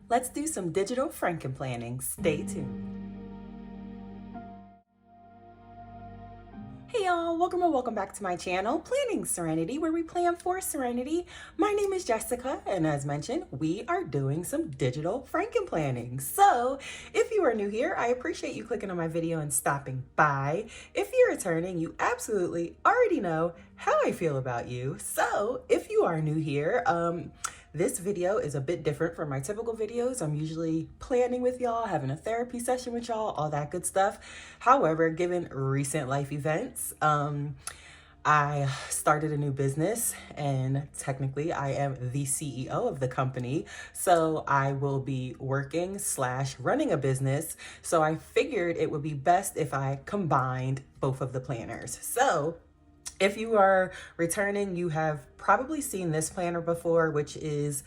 Let's do some digital Frankenplanning. Stay tuned. Hey y'all, welcome back to my channel, Planning Serenity, where we plan for serenity. My name is Jessica, and as mentioned, we are doing some digital Frankenplanning. So if you are new here, I appreciate you clicking on my video and stopping by. If you're returning, you absolutely already know how I feel about you. So if you are new here, this video is a bit different from my typical videos. I'm usually planning with y'all, having a therapy session with y'all, all that good stuff. However, given recent life events, I started a new business, and technically I am the CEO of the company. So I will be working / running a business. So I figured it would be best if I combined both of the planners. So if you are returning, you have probably seen this planner before, which is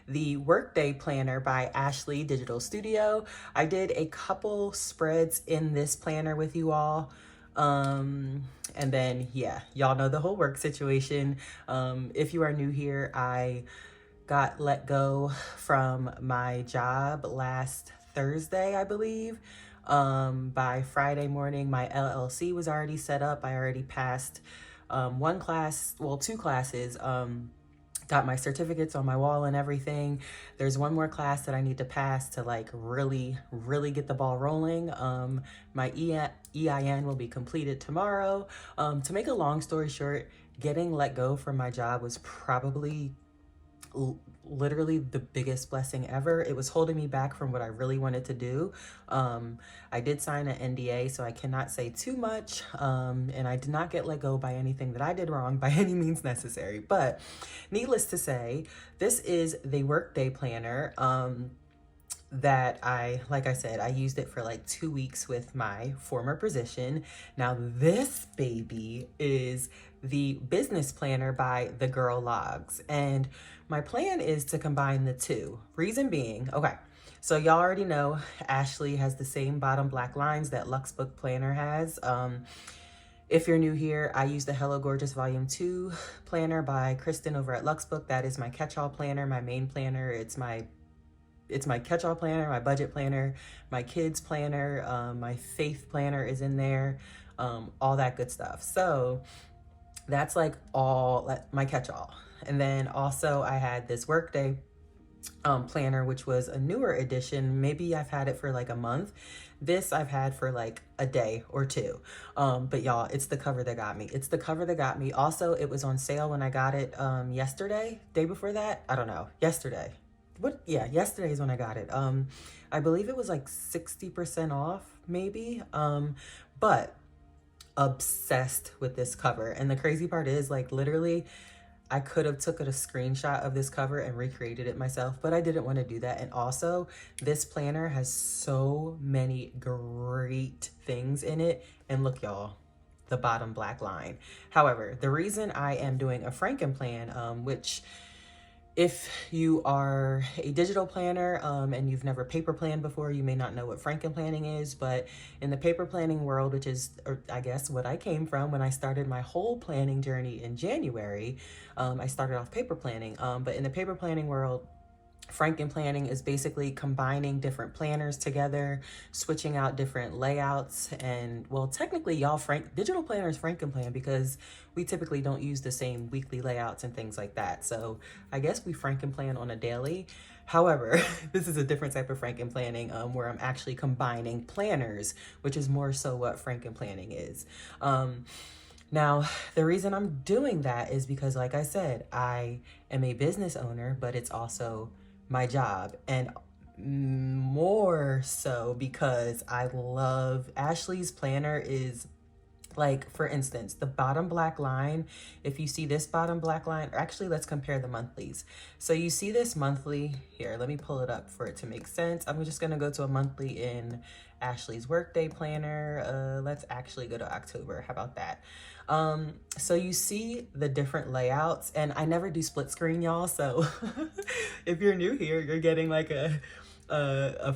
the Workday planner by AshLeeDigitalStudio. I did a couple spreads in this planner with you all. And then, yeah, y'all know the whole work situation. If you are new here, I got let go from my job last Thursday, I believe. By Friday morning, my LLC was already set up. I already passed two classes, got my certificates on my wall and everything. There's one more class that I need to pass to like really get the ball rolling. My EIN will be completed tomorrow. To make a long story short, getting let go from my job was probably literally the biggest blessing ever. It was holding me back from what I really wanted to do. I did sign an NDA, so I cannot say too much. And I did not get let go by anything that I did wrong by any means necessary. But needless to say, this is the Workday planner. That like I said, I used it for like 2 weeks with my former position. Now this baby is the business planner by TheGirlLogs. And my plan is to combine the two. Reason being, okay, so y'all already know Ashley has the same bottom black lines that Luxbook planner has. If you're new here, I use the Hello Gorgeous Volume 2 planner by Kristen over at Luxbook. That is my catch-all planner, my main planner. It's my catch-all planner, my budget planner, my kids planner, my faith planner is in there, all that good stuff. So that's like all my catch-all. And then also I had this Workday planner, which was a newer edition. Maybe I've had it for like a month. This I've had for like a day or two. But y'all, it's the cover that got me. It's the cover that got me. Also, it was on sale when I got it yesterday, day before that. I don't know, yesterday. Yeah, yesterday is when I got it. I believe it was like 60% off maybe. But obsessed with this cover. And the crazy part is, like, literally I could have took a screenshot of this cover and recreated it myself, but I didn't want to do that. And also, this planner has so many great things in it. And look, y'all, the bottom black line. However, the reason I am doing a Frankenplan, which if you are a digital planner and you've never paper planned before, you may not know what Frankenplanning is, but in the paper planning world, which is, I guess, what I came from when I started my whole planning journey in January, I started off paper planning. But in the paper planning world, Frankenplanning is basically combining different planners together, switching out different layouts, and well, technically y'all, digital planners Frankenplan because we typically don't use the same weekly layouts and things like that. So I guess we Frankenplan on a daily. However, this is a different type of Frankenplanning where I'm actually combining planners, which is more so what Frankenplanning is. Now, the reason I'm doing that is because, like I said, I am a business owner, but it's also my job, and more so because I love Ashley's planner. Is like, for instance, the bottom black line. If you see this bottom black line, or actually let's compare the monthlies. So you see this monthly here, let me pull it up for it to make sense. I'm just gonna go to a monthly in Ashley's Workday planner. Let's actually go to October, how about that? So you see the different layouts, and I never do split screen, y'all. So if you're new here, you're getting like a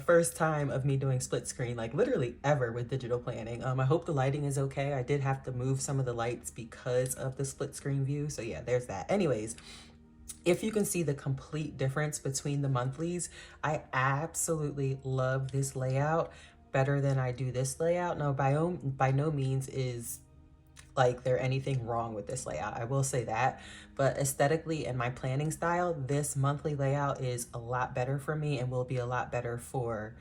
first time of me doing split screen, like literally ever with digital planning. I hope the lighting is okay. I did have to move some of the lights because of the split screen view. So yeah, there's that. Anyways, if you can see the complete difference between the monthlies, I absolutely love this layout better than I do this layout. Now, by no means is like there anything wrong with this layout. I will say that, but aesthetically and my planning style, this monthly layout is a lot better for me and will be a lot better for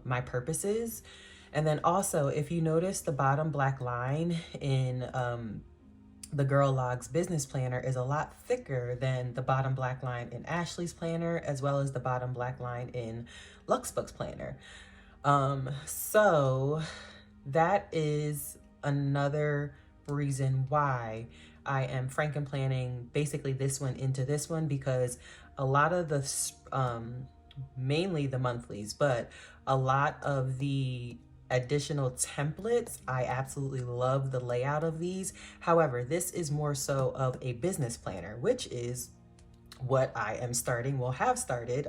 my purposes. And then also, if you notice, the bottom black line in the TheGirlLogs business planner is a lot thicker than the bottom black line in Ashley's planner, as well as the bottom black line in Luxbook's planner. So that is another reason why I am Frankenplanning basically this one into this one, because a lot of the, mainly the monthlies, but a lot of the additional templates, I absolutely love the layout of these. However, this is more so of a business planner, which is what I am starting, will have started.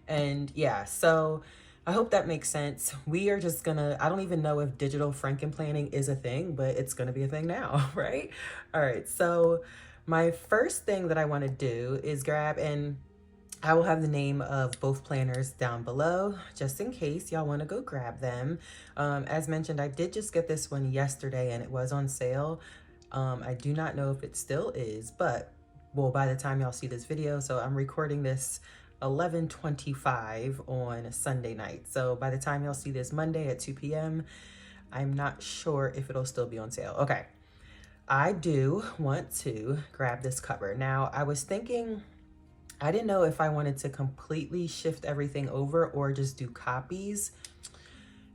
And yeah, so I hope that makes sense. We are just gonna, I don't even know if digital Frankenplanning is a thing, but it's gonna be a thing now, right? All right, so my first thing that I wanna do is grab, and I will have the name of both planners down below, just in case y'all wanna go grab them. As mentioned, I did just get this one yesterday and it was on sale. I do not know if it still is, but well, by the time y'all see this video, so I'm recording this 11:25 on Sunday night. So by the time y'all see this Monday at 2 p.m., I'm not sure if it'll still be on sale. Okay, I do want to grab this cover. Now, I was thinking, I didn't know if I wanted to completely shift everything over or just do copies.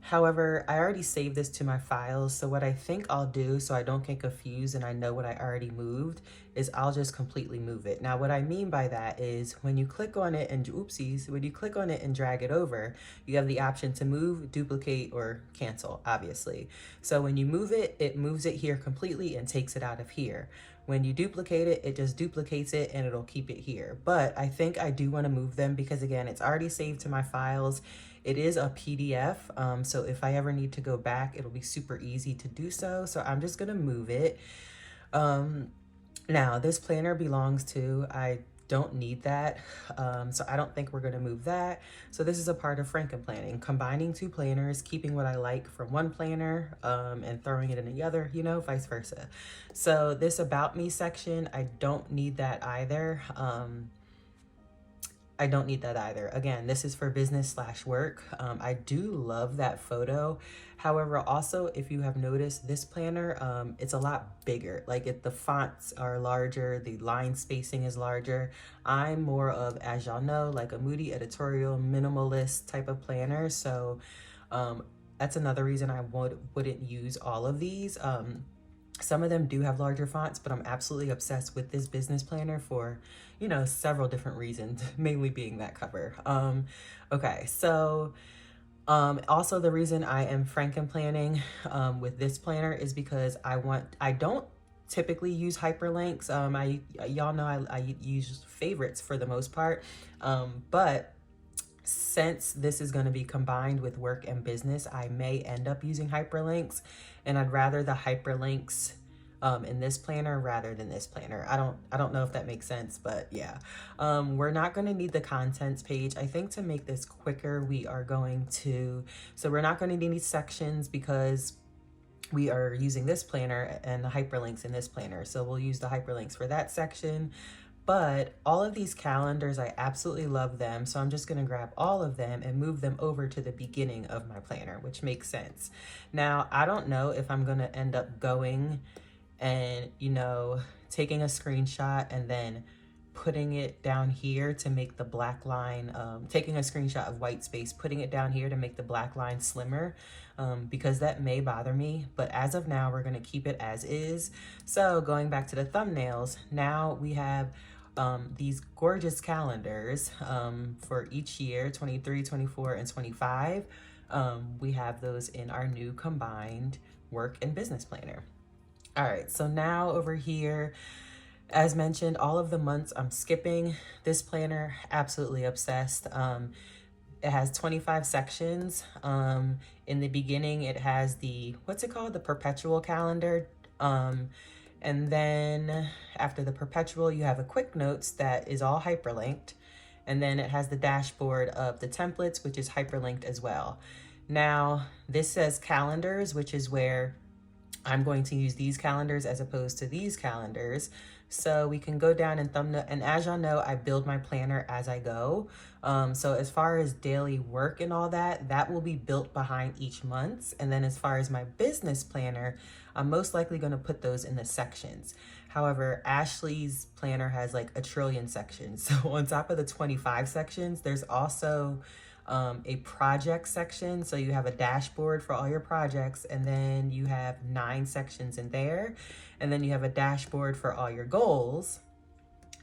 However, I already saved this to my files, so what I think I'll do, so I don't get confused and I know what I already moved, is I'll just completely move it. Now, what I mean by that is when you click on it and, oopsies, when you click on it and drag it over, you have the option to move, duplicate, or cancel, obviously. So when you move it, it moves it here completely and takes it out of here. When you duplicate it, it just duplicates it and it'll keep it here. But I think I do want to move them because, again, it's already saved to my files. It is a PDF, so if I ever need to go back, it'll be super easy to do so. So I'm just gonna move it. Now, this planner belongs to, I don't need that, so I don't think we're gonna move that. So this is a part of Frankenplanning, combining two planners, keeping what I like from one planner and throwing it in the other, you know, vice versa. So this About Me section, I don't need that either. I don't need that either. Again, this is for business/work. I do love that photo. However, also, if you have noticed, this planner, it's a lot bigger. Like the fonts are larger, the line spacing is larger. I'm more of, as y'all know, like a moody editorial minimalist type of planner. So that's another reason I wouldn't use all of these. Some of them do have larger fonts, but I'm absolutely obsessed with this business planner for, you know, several different reasons, mainly being that cover. Okay, so also the reason I am Frankenplanning with this planner is because I don't typically use hyperlinks. Y'all know I use favorites for the most part, but since this is going to be combined with work and business, I may end up using hyperlinks, and I'd rather the hyperlinks in this planner rather than this planner. I don't know if that makes sense, but yeah. We're not going to need the contents page. I think to make this quicker, we are going to, so we're not going to need sections because we are using this planner and the hyperlinks in this planner. So we'll use the hyperlinks for that section. But all of these calendars, I absolutely love them. So I'm just gonna grab all of them and move them over to the beginning of my planner, which makes sense. Now, I don't know if I'm gonna end up going and, you know, taking a screenshot and then putting it down here to make the black line, taking a screenshot of white space, putting it down here to make the black line slimmer, because that may bother me. But as of now, we're gonna keep it as is. So going back to the thumbnails, now we have these gorgeous calendars for each year, 23, 24, and 25. We have those in our new combined work and business planner. All right, so now over here, as mentioned, all of the months I'm skipping. This planner, absolutely obsessed. It has 25 sections. In the beginning, it has the, what's it called? The perpetual calendar. And then after the perpetual, you have a quick notes that is all hyperlinked. And then it has the dashboard of the templates, which is hyperlinked as well. Now, this says calendars, which is where I'm going to use these calendars as opposed to these calendars. So we can go down and thumbnail, and as y'all know, I build my planner as I go. So as far as daily work and all that, that will be built behind each month. And then as far as my business planner, I'm most likely going to put those in the sections. However, Ashley's planner has like 1 trillion sections. So on top of the 25 sections, there's also a project section. So you have a dashboard for all your projects, and then you have 9 sections in there. And then you have a dashboard for all your goals.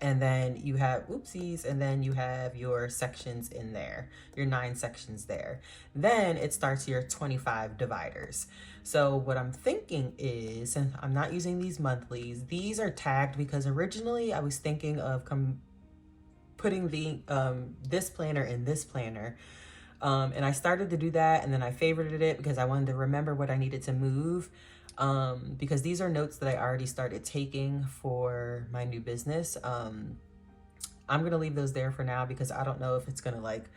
And then you have, oopsies, and then you have your sections in there, your 9 sections there. Then it starts your 25 dividers. So what I'm thinking is, and I'm not using these monthlies, these are tagged because originally I was thinking of putting the this planner in this planner. And I started to do that, and then I favorited it because I wanted to remember what I needed to move. Because these are notes that I already started taking for my new business. I'm going to leave those there for now because I don't know if it's going to like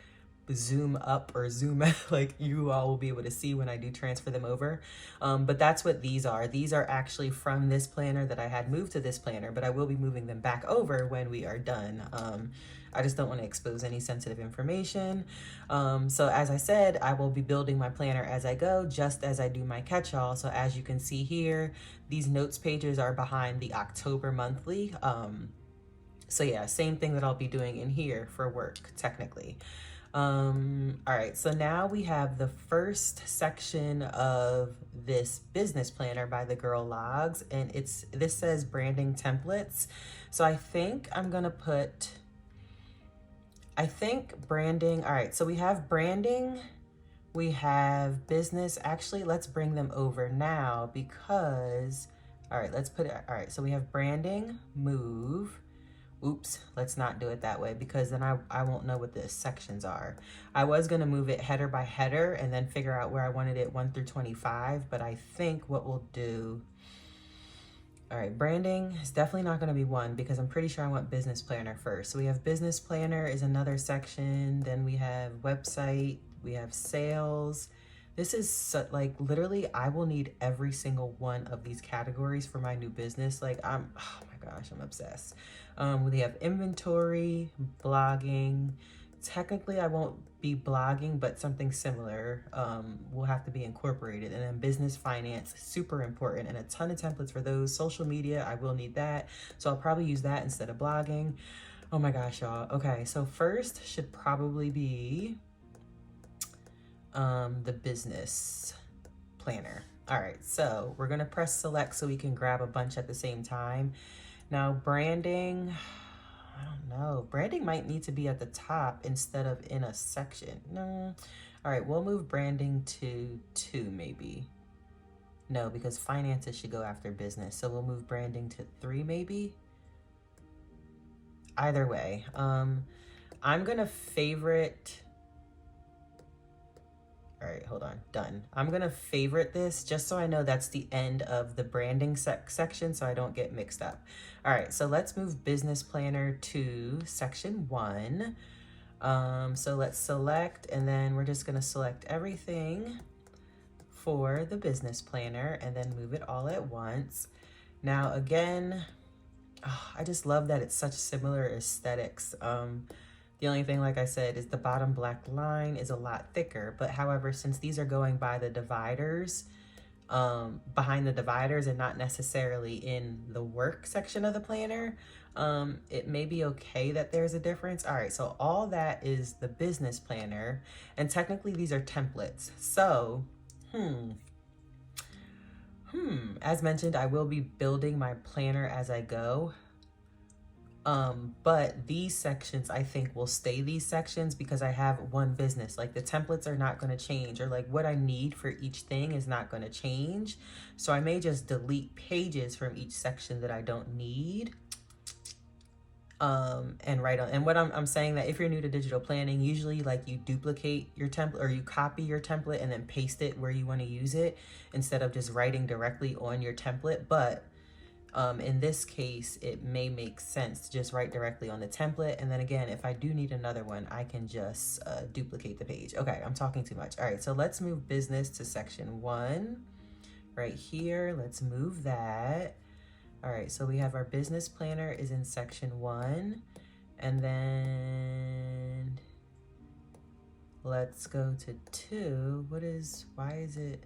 zoom up or zoom out, like you all will be able to see when I do transfer them over. But that's what these are. These are actually from this planner that I had moved to this planner, but I will be moving them back over when we are done. I just don't want to expose any sensitive information. So as I said, I will be building my planner as I go, just as I do my catch-all. So as you can see here, these notes pages are behind the October monthly. So yeah, same thing that I'll be doing in here for work, technically. All right, so now we have the first section of this business planner by TheGirlLogs, and this says branding templates. So I think I'm gonna put, branding. All right, so we have branding, we have business. Actually, let's bring them over now because, all right, let's put it, all right, so we have branding, move. Oops, let's not do it that way because then I won't know what the sections are. I was gonna move it header by header and then figure out where I wanted it 1 through 25, but I think what we'll do, all right, branding is definitely not gonna be 1 because I'm pretty sure I want business planner first. So we have business planner is another section, then we have website, we have sales. This is so, like literally I will need every single one of these categories for my new business. Like oh my gosh, I'm obsessed. We have inventory, blogging. Technically I won't be blogging, but something similar will have to be incorporated. And then business finance, super important, and a ton of templates for those. Social media, I will need that. So I'll probably use that instead of blogging. Oh my gosh, y'all. Okay, so first should probably be the business planner. All right, so we're gonna press select so we can grab a bunch at the same time. Now branding, I don't know. Branding might need to be at the top instead of in a section. No. All right, we'll move branding to 2 maybe. No, because finances should go after business. So we'll move branding to 3 maybe. Either way, I'm gonna favorite. All right, hold on, done. I'm gonna favorite this just so I know that's the end of the branding section so I don't get mixed up. All right, so let's move business planner to section 1. So let's select, and then we're just gonna select everything for the business planner and then move it all at once. Now again, I just love that it's such similar aesthetics. The only thing, like I said, is the bottom black line is a lot thicker. But however, since these are going by the dividers, behind the dividers and not necessarily in the work section of the planner, it may be okay that there's a difference. All right, so all that is the business planner. And technically these are templates. So, as mentioned, I will be building my planner as I go. But these sections I think will stay these sections because I have one business. Like the templates are not going to change, or like what I need for each thing is not going to change. So I may just delete pages from each section that I don't need. And write on. And what I'm saying that if you're new to digital planning, usually like you duplicate your template or you copy your template and then paste it where you want to use it instead of just writing directly on your template. But In this case, it may make sense to just write directly on the template. And then again, if I do need another one, I can just duplicate the page. Okay, I'm talking too much. All right, so let's move business to section 1 right here. Let's move that. All right, so we have our business planner is in section 1. And then let's go to 2. Why is it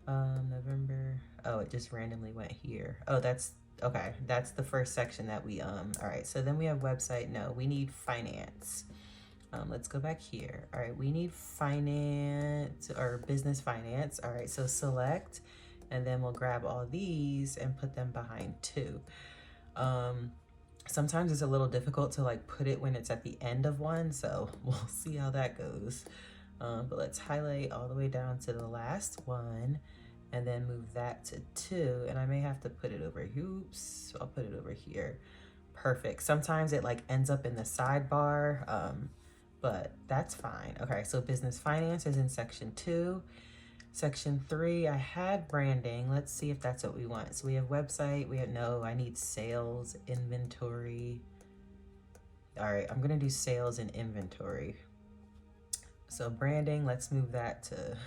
November? Oh, it just randomly went here. Oh, that's okay. That's the first section that we all right, so then we have website. No, we need finance. Let's go back here. All right, we need finance or business finance. All right, so select, and then we'll grab all these and put them behind 2. Sometimes it's a little difficult to like put it when it's at the end of one, so we'll see how that goes. But let's highlight all the way down to the last one and then move that to 2. And I may have to put it over here. Oops, I'll put it over here. Perfect. Sometimes it like ends up in the sidebar, but that's fine. Okay, so business finance is in section 2. Section 3, I had branding. Let's see if that's what we want. So we have website, I need sales, inventory. All right, I'm gonna do sales and inventory. So branding, let's move that to,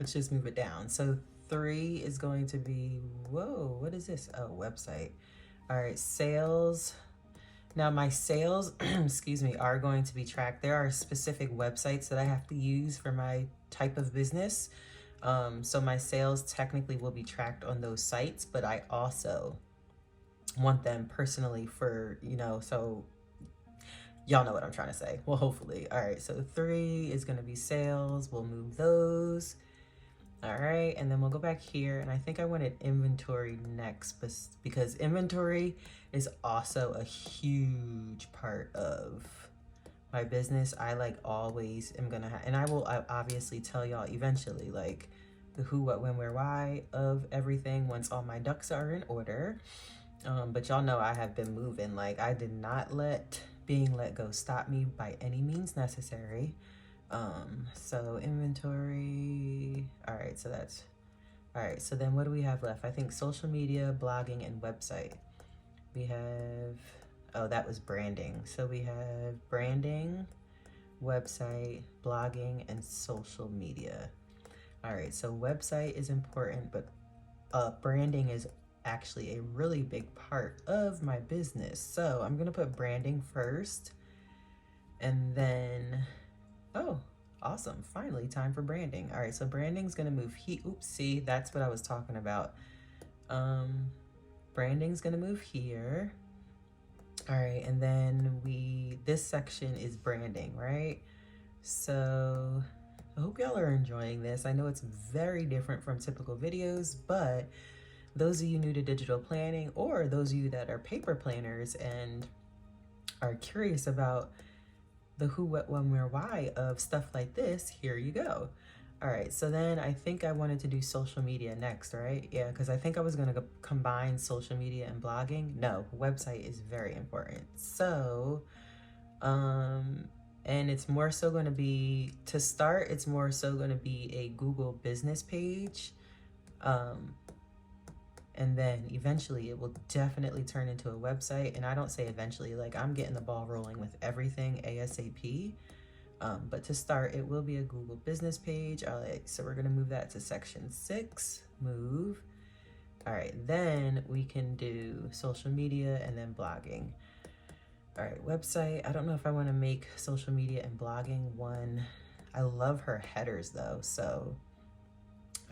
let's just move it down. So 3 is going to be, whoa, what is this? Oh, website. All right, sales. Now my sales, excuse me, are going to be tracked. There are specific websites that I have to use for my type of business. So my sales technically will be tracked on those sites, but I also want them personally for, so y'all know what I'm trying to say. Well, hopefully. All right, so 3 is going to be sales. We'll move those. All right, and then we'll go back here, and I think I wanted inventory next, because inventory is also a huge part of my business. I like always am gonna have, and I will obviously tell y'all eventually, like the who, what, when, where, why of everything once all my ducks are in order. But y'all know I have been moving. Like I did not let being let go stop me by any means necessary. So inventory. All right, so that's all right. So then what do we have left? I think social media, blogging, and website. We have, oh, that was branding. So we have branding, website, blogging, and social media. All right, so website is important, but branding is actually a really big part of my business. So I'm gonna put branding first, and then, oh, awesome, finally time for branding. All right, so branding's gonna move oopsie, that's what I was talking about. Branding's gonna move here. All right, and then this section is branding, right? So I hope y'all are enjoying this. I know it's very different from typical videos, but those of you new to digital planning, or those of you that are paper planners and are curious about the who, what, when, where, why of stuff like this, here you go. All right, so then I think I wanted to do social media next, right? Yeah, because I think I was gonna combine social media and blogging. No, website is very important. So, and it's more so gonna be, to start, it's more so gonna be a Google business page. And then eventually it will definitely turn into a website. And I don't say eventually, like I'm getting the ball rolling with everything ASAP. But to start, it will be a Google business page. All right, so we're gonna move that to section 6, move. All right, then we can do social media and then blogging. All right, website. I don't know if I wanna make social media and blogging one. I love her headers though, so.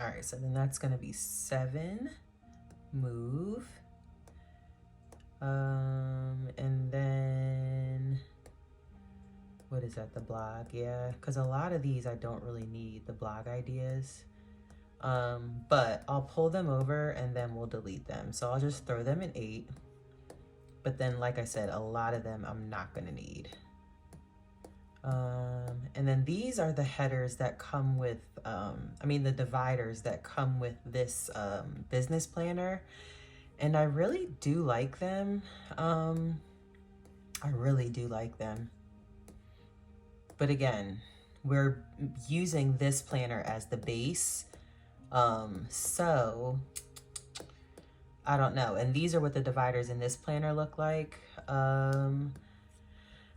All right, so then that's gonna be 7, move. And then, what is that, the blog? Yeah, because a lot of these I don't really need the blog ideas, but I'll pull them over and then we'll delete them. So I'll just throw them in 8, but then like I said, a lot of them I'm not gonna need. And then these are the headers that come with, the dividers that come with this business planner. And I really do like them. I really do like them. But again, we're using this planner as the base. So I don't know. And these are what the dividers in this planner look like.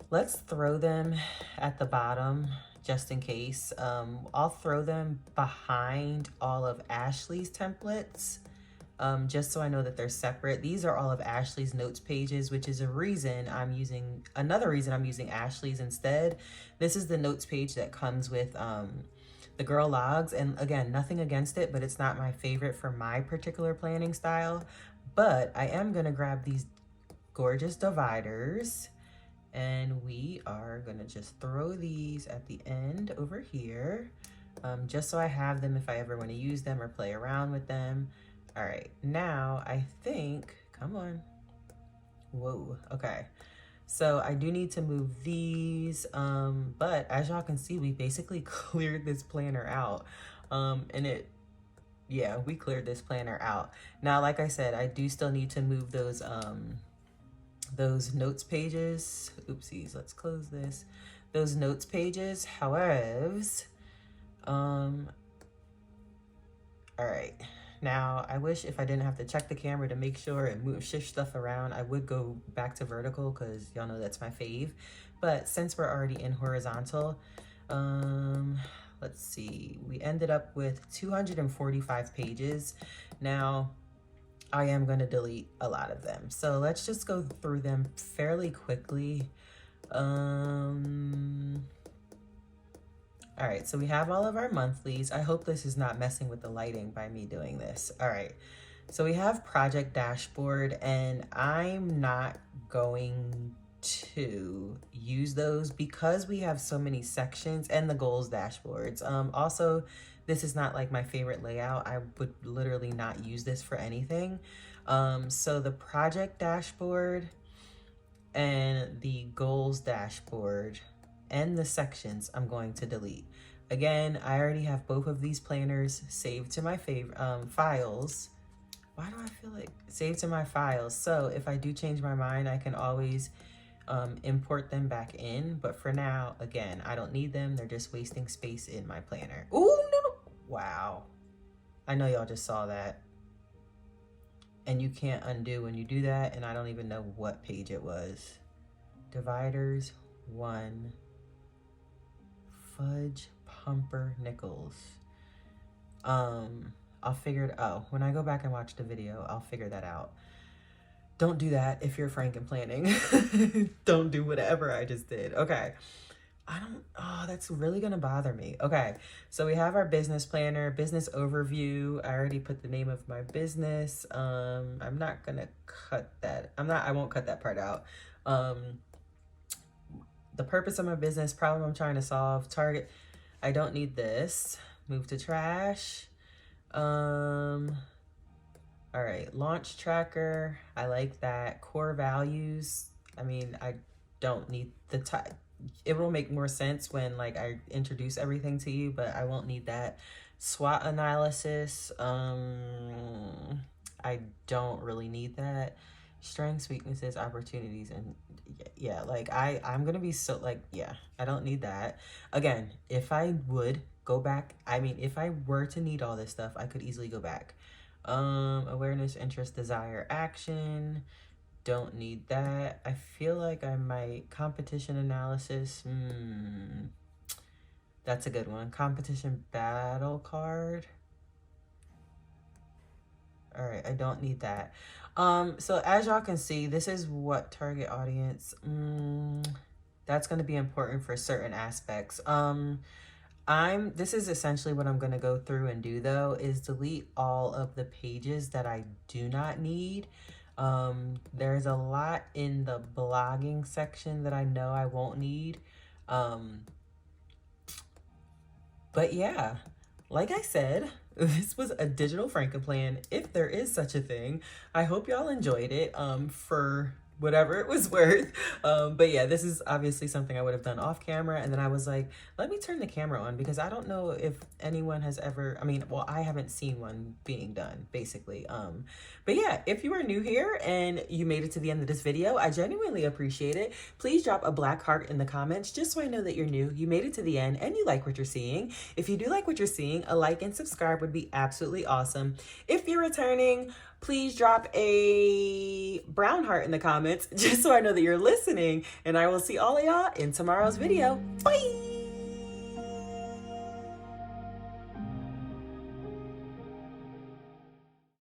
Let's throw them at the bottom just in case. I'll throw them behind all of Ashley's templates, just so I know that they're separate. These are all of Ashley's notes pages, which is another reason I'm using Ashley's instead. This is the notes page that comes with TheGirlLogs, and again, nothing against it, but it's not my favorite for my particular planning style. But I am gonna grab these gorgeous dividers, and we are gonna just throw these at the end over here, just so I have them if I ever wanna use them or play around with them. All right, now I think, come on. Whoa, okay. So I do need to move these, but as y'all can see, we basically cleared this planner out. Yeah, we cleared this planner out. Now, like I said, I do still need to move those notes pages. Oopsies, let's close this. Those notes pages, however, all right. Now, I wish if I didn't have to check the camera to make sure and shift stuff around, I would go back to vertical because y'all know that's my fave. But since we're already in horizontal, let's see, we ended up with 245 pages. Now, I am going to delete a lot of them. So let's just go through them fairly quickly. All right, so we have all of our monthlies. I hope this is not messing with the lighting by me doing this. All right, so we have project dashboard, and I'm not going to use those because we have so many sections, and the goals dashboards. Also, this is not like my favorite layout. I would literally not use this for anything. So the project dashboard and the goals dashboard and the sections I'm going to delete. Again, I already have both of these planners saved to my files. Why do I feel like saved to my files? So if I do change my mind, I can always import them back in. But for now, again, I don't need them. They're just wasting space in my planner. Oh, no. Wow. I know y'all just saw that. And you can't undo when you do that. And I don't even know what page it was. Dividers 1. Fudge pumpernickels. I'll figure it out. When I go back and watch the video, I'll figure that out. Don't do that if you're Frankenplanning. Don't do whatever I just did. Okay. Oh, that's really gonna bother me. Okay, so we have our business planner, business overview. I already put the name of my business. I'm not gonna cut that. I won't cut that part out. The purpose of my business, problem I'm trying to solve, target. I don't need this. Move to trash. All right, launch tracker. I like that. Core values. I mean, I don't need the type. It will make more sense when like I introduce everything to you, but I won't need that. SWOT analysis. I don't really need that. Strengths, weaknesses, opportunities, and yeah, like I'm gonna be so like, yeah, I don't need that. Again, if I would go back, I mean, if I were to need all this stuff, I could easily go back. Awareness, interest, desire, action. Don't need that. I feel like I might. Competition analysis. That's a good one. Competition battle card. All right, I don't need that. So as y'all can see, this is what target audience. That's going to be important for certain aspects. This is essentially what I'm going to go through and do though, is delete all of the pages that I do not need. There's a lot in the blogging section that I know I won't need. But yeah, like I said, this was a digital Frankenplan, if there is such a thing. I hope y'all enjoyed it for whatever it was worth. But yeah, this is obviously something I would have done off camera. And then I was like, let me turn the camera on because I don't know if anyone has ever, I mean, well, I haven't seen one being done basically. But yeah, if you are new here and you made it to the end of this video, I genuinely appreciate it. Please drop a black heart in the comments just so I know that you're new, you made it to the end, and you like what you're seeing. If you do like what you're seeing, a like and subscribe would be absolutely awesome. If you're returning, please drop a brown heart in the comments just so I know that you're listening. And I will see all of y'all in tomorrow's video. Bye!